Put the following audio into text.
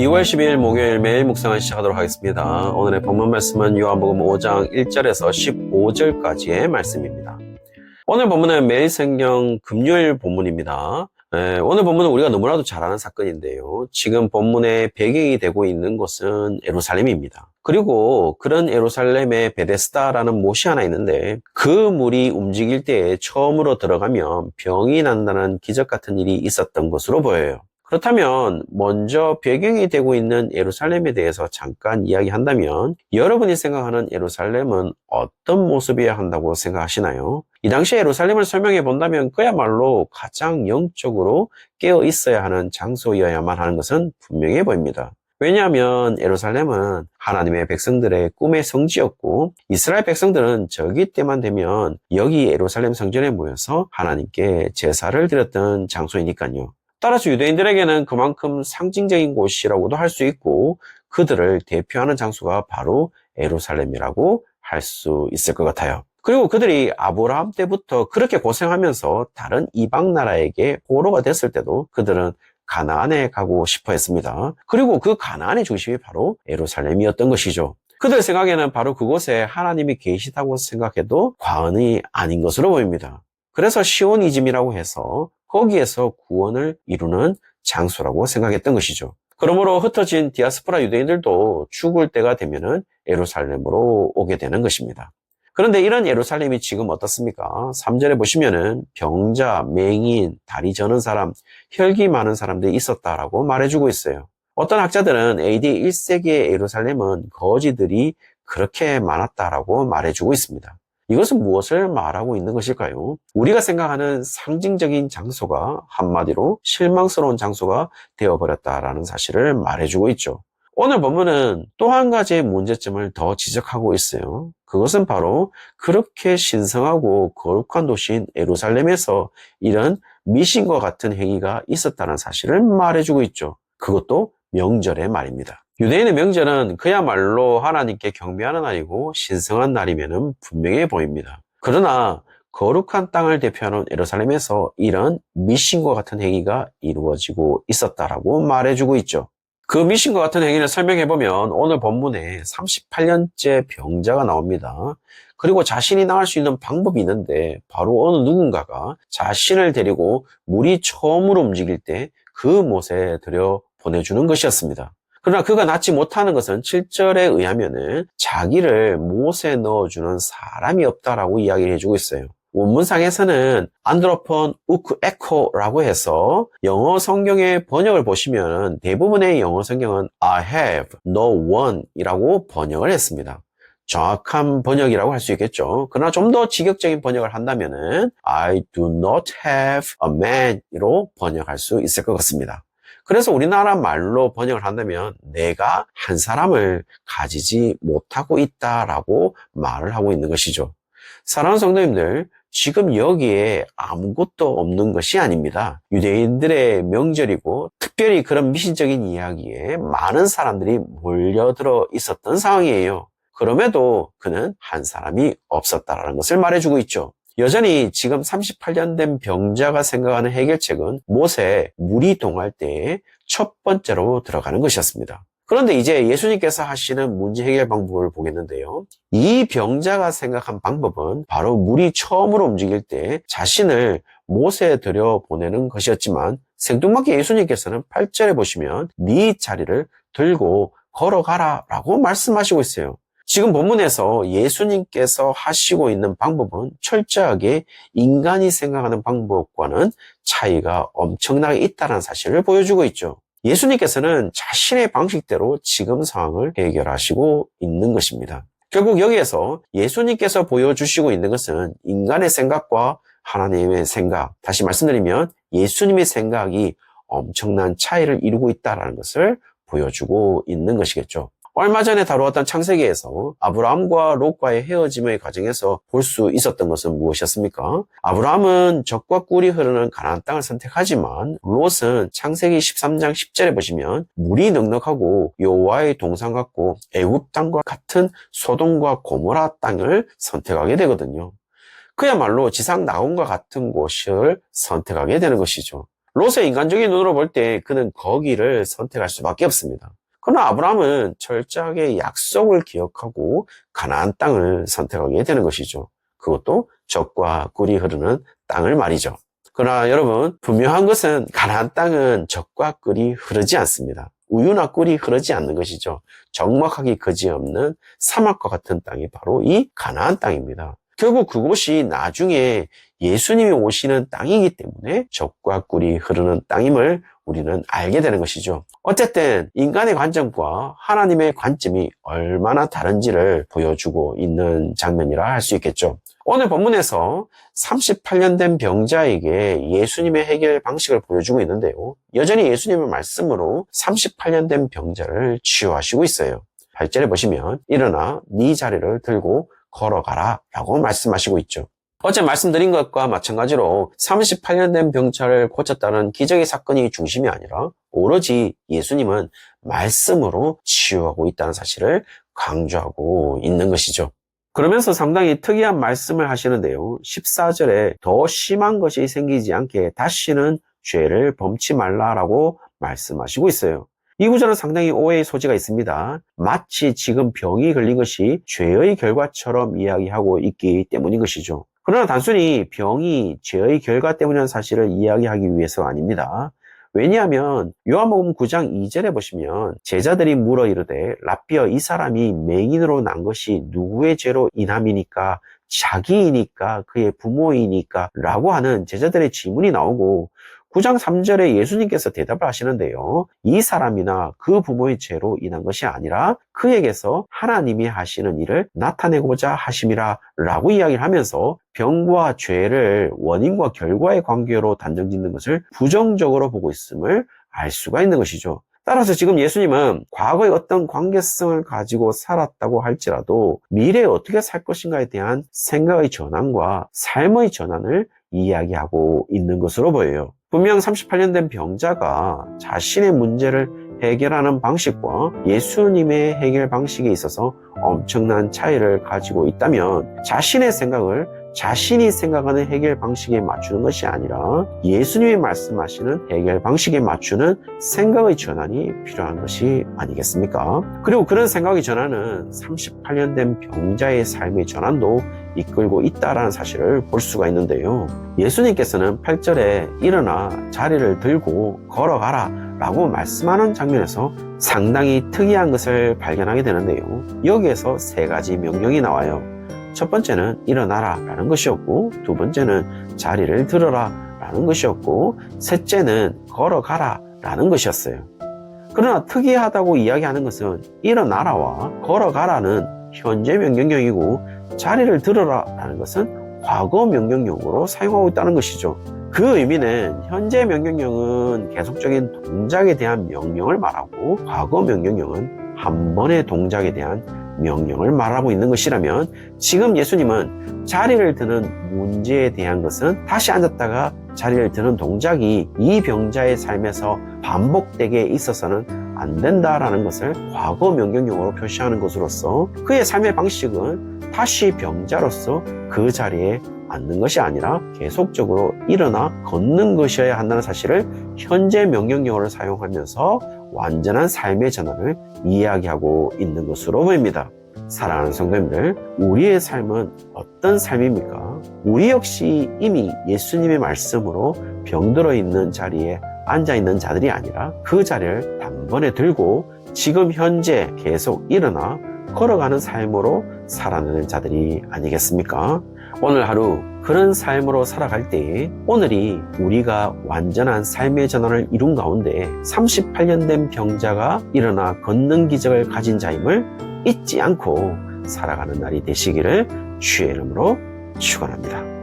2월 10일 목요일 매일 묵상을 시작하도록 하겠습니다. 오늘의 본문 말씀은 요한복음 5장 1절에서 15절까지의 말씀입니다. 오늘 본문은 매일 성경 금요일 본문입니다. 오늘 본문은 우리가 너무나도 잘 아는 사건인데요. 지금 본문의 배경이 되고 있는 곳은 예루살렘입니다. 그리고 그런 예루살렘에 베데스다라는 못이 하나 있는데 그 물이 움직일 때에 처음으로 들어가면 병이 난다는 기적 같은 일이 있었던 것으로 보여요. 그렇다면 먼저 배경이 되고 있는 예루살렘에 대해서 잠깐 이야기한다면 여러분이 생각하는 예루살렘은 어떤 모습이어야 한다고 생각하시나요? 이 당시 예루살렘을 설명해 본다면 그야말로 가장 영적으로 깨어 있어야 하는 장소여야만 하는 것은 분명해 보입니다. 왜냐하면 예루살렘은 하나님의 백성들의 꿈의 성지였고 이스라엘 백성들은 절기 때만 되면 여기 예루살렘 성전에 모여서 하나님께 제사를 드렸던 장소이니까요. 따라서 유대인들에게는 그만큼 상징적인 곳이라고도 할 수 있고 그들을 대표하는 장소가 바로 예루살렘이라고 할 수 있을 것 같아요. 그리고 그들이 아브라함 때부터 그렇게 고생하면서 다른 이방 나라에게 포로가 됐을 때도 그들은 가나안에 가고 싶어 했습니다. 그리고 그 가나안의 중심이 바로 예루살렘이었던 것이죠. 그들 생각에는 바로 그곳에 하나님이 계시다고 생각해도 과언이 아닌 것으로 보입니다. 그래서 시온이즘이라고 해서 거기에서 구원을 이루는 장소라고 생각했던 것이죠. 그러므로 흩어진 디아스포라 유대인들도 죽을 때가 되면은 예루살렘으로 오게 되는 것입니다. 그런데 이런 예루살렘이 지금 어떻습니까? 3절에 보시면은 병자, 맹인, 다리 저는 사람, 혈기 많은 사람들이 있었다라고 말해주고 있어요. 어떤 학자들은 AD 1세기의 예루살렘은 거지들이 그렇게 많았다라고 말해주고 있습니다. 이것은 무엇을 말하고 있는 것일까요? 우리가 생각하는 상징적인 장소가 한마디로 실망스러운 장소가 되어버렸다라는 사실을 말해주고 있죠. 오늘 본문은 또 한 가지의 문제점을 더 지적하고 있어요. 그것은 바로 그렇게 신성하고 거룩한 도시인 예루살렘에서 이런 미신과 같은 행위가 있었다는 사실을 말해주고 있죠. 그것도 명절의 말입니다. 유대인의 명절은 그야말로 하나님께 경배하는 날이고 신성한 날이면 분명해 보입니다. 그러나 거룩한 땅을 대표하는 예루살렘에서 이런 미신과 같은 행위가 이루어지고 있었다라고 말해주고 있죠. 그 미신과 같은 행위를 설명해보면 오늘 본문에 38년째 병자가 나옵니다. 그리고 자신이 나을 수 있는 방법이 있는데 바로 어느 누군가가 자신을 데리고 물이 처음으로 움직일 때 그 못에 들여 보내주는 것이었습니다. 그러나 그가 낫지 못하는 것은 7절에 의하면은 자기를 못에 넣어주는 사람이 없다라고 이야기를 해주고 있어요. 원문상에서는 안드로폰 우크 에코라고 해서 영어 성경의 번역을 보시면 대부분의 영어 성경은 I have no one 이라고 번역을 했습니다. 정확한 번역이라고 할 수 있겠죠. 그러나 좀 더 직역적인 번역을 한다면은 I do not have a man으로 번역할 수 있을 것 같습니다. 그래서 우리나라 말로 번역을 한다면 내가 한 사람을 가지지 못하고 있다라고 말을 하고 있는 것이죠. 사랑하는 성도님들, 지금 여기에 아무것도 없는 것이 아닙니다. 유대인들의 명절이고 특별히 그런 미신적인 이야기에 많은 사람들이 몰려들어 있었던 상황이에요. 그럼에도 그는 한 사람이 없었다라는 것을 말해주고 있죠. 여전히 지금 38년 된 병자가 생각하는 해결책은 못에 물이 동할 때에 첫 번째로 들어가는 것이었습니다. 그런데 이제 예수님께서 하시는 문제 해결 방법을 보겠는데요. 이 병자가 생각한 방법은 바로 물이 처음으로 움직일 때 자신을 못에 들여보내는 것이었지만 생뚱맞게 예수님께서는 8절에 보시면 네 자리를 들고 걸어가라 라고 말씀하시고 있어요. 지금 본문에서 예수님께서 하시고 있는 방법은 철저하게 인간이 생각하는 방법과는 차이가 엄청나게 있다는 사실을 보여주고 있죠. 예수님께서는 자신의 방식대로 지금 상황을 해결하시고 있는 것입니다. 결국 여기에서 예수님께서 보여주시고 있는 것은 인간의 생각과 하나님의 생각, 다시 말씀드리면 예수님의 생각이 엄청난 차이를 이루고 있다는 것을 보여주고 있는 것이겠죠. 얼마 전에 다루었던 창세기에서 아브라함과 롯과의 헤어짐의 과정에서 볼 수 있었던 것은 무엇이었습니까? 아브라함은 젖과 꿀이 흐르는 가나안 땅을 선택하지만 롯은 창세기 13장 10절에 보시면 물이 넉넉하고 여호와의 동산 같고 애굽 땅과 같은 소돔과 고모라 땅을 선택하게 되거든요. 그야말로 지상 낙원과 같은 곳을 선택하게 되는 것이죠. 롯의 인간적인 눈으로 볼 때 그는 거기를 선택할 수밖에 없습니다. 그러나 아브라함은 철저하게 약속을 기억하고 가나안 땅을 선택하게 되는 것이죠. 그것도 젖과 꿀이 흐르는 땅을 말이죠. 그러나 여러분, 분명한 것은 가나안 땅은 젖과 꿀이 흐르지 않습니다. 우유나 꿀이 흐르지 않는 것이죠. 적막하기 그지없는 사막과 같은 땅이 바로 이 가나안 땅입니다. 결국 그곳이 나중에 예수님이 오시는 땅이기 때문에 젖과 꿀이 흐르는 땅임을 우리는 알게 되는 것이죠. 어쨌든 인간의 관점과 하나님의 관점이 얼마나 다른지를 보여주고 있는 장면이라 할 수 있겠죠. 오늘 본문에서 38년 된 병자에게 예수님의 해결 방식을 보여주고 있는데요. 여전히 예수님의 말씀으로 38년 된 병자를 치유하시고 있어요. 8절에 보시면 일어나 네 자리를 들고 걸어가라 라고 말씀하시고 있죠. 어제 말씀드린 것과 마찬가지로 38년 된 병자를 고쳤다는 기적의 사건이 중심이 아니라 오로지 예수님은 말씀으로 치유하고 있다는 사실을 강조하고 있는 것이죠. 그러면서 상당히 특이한 말씀을 하시는데요. 14절에 더 심한 것이 생기지 않게 다시는 죄를 범치 말라라고 말씀하시고 있어요. 이 구절은 상당히 오해의 소지가 있습니다. 마치 지금 병이 걸린 것이 죄의 결과처럼 이야기하고 있기 때문인 것이죠. 그러나 단순히 병이 죄의 결과 때문이라는 사실을 이야기하기 위해서가 아닙니다. 왜냐하면 요한복음 9장 2절에 보시면 제자들이 물어 이르되 라삐어 이 사람이 맹인으로 난 것이 누구의 죄로 인함이니까 자기이니까 그의 부모이니까 라고 하는 제자들의 질문이 나오고 9장 3절에 예수님께서 대답을 하시는데요. 이 사람이나 그 부모의 죄로 인한 것이 아니라 그에게서 하나님이 하시는 일을 나타내고자 하심이라 라고 이야기를 하면서 병과 죄를 원인과 결과의 관계로 단정짓는 것을 부정적으로 보고 있음을 알 수가 있는 것이죠. 따라서 지금 예수님은 과거에 어떤 관계성을 가지고 살았다고 할지라도 미래에 어떻게 살 것인가에 대한 생각의 전환과 삶의 전환을 이야기하고 있는 것으로 보여요. 분명 38년 된 병자가 자신의 문제를 해결하는 방식과 예수님의 해결 방식에 있어서 엄청난 차이를 가지고 있다면 자신의 생각을 자신이 생각하는 해결 방식에 맞추는 것이 아니라 예수님이 말씀하시는 해결 방식에 맞추는 생각의 전환이 필요한 것이 아니겠습니까? 그리고 그런 생각의 전환은 38년 된 병자의 삶의 전환도 이끌고 있다는 사실을 볼 수가 있는데요. 예수님께서는 8절에 일어나 자리를 들고 걸어가라 라고 말씀하는 장면에서 상당히 특이한 것을 발견하게 되는데요. 여기에서 세 가지 명령이 나와요. 첫 번째는 일어나라 라는 것이었고, 두 번째는 자리를 들어라 라는 것이었고, 셋째는 걸어가라 라는 것이었어요. 그러나 특이하다고 이야기하는 것은 일어나라와 걸어가라는 현재 명령형이고 자리를 들어라 라는 것은 과거 명령형으로 사용하고 있다는 것이죠. 그 의미는 현재 명령형은 계속적인 동작에 대한 명령을 말하고 과거 명령형은 한 번의 동작에 대한 명령을 말하고 있는 것이라면 지금 예수님은 자리를 드는 문제에 대한 것은 다시 앉았다가 자리를 드는 동작이 이 병자의 삶에서 반복되게 있어서는 안 된다라는 것을 과거 명령형으로 표시하는 것으로서 그의 삶의 방식은 다시 병자로서 그 자리에 앉는 것이 아니라 계속적으로 일어나 걷는 것이어야 한다는 사실을 현재 명령형으로 사용하면서 완전한 삶의 전환을 이야기하고 있는 것으로 보입니다. 사랑하는 성도님들, 우리의 삶은 어떤 삶입니까? 우리 역시 이미 예수님의 말씀으로 병들어 있는 자리에 앉아 있는 자들이 아니라 그 자리를 단번에 들고 지금 현재 계속 일어나 걸어가는 삶으로 살아내는 자들이 아니겠습니까? 오늘 하루 그런 삶으로 살아갈 때에 오늘이 우리가 완전한 삶의 전환을 이룬 가운데 38년 된 병자가 일어나 걷는 기적을 가진 자임을 잊지 않고 살아가는 날이 되시기를 주의 이름으로 축원합니다.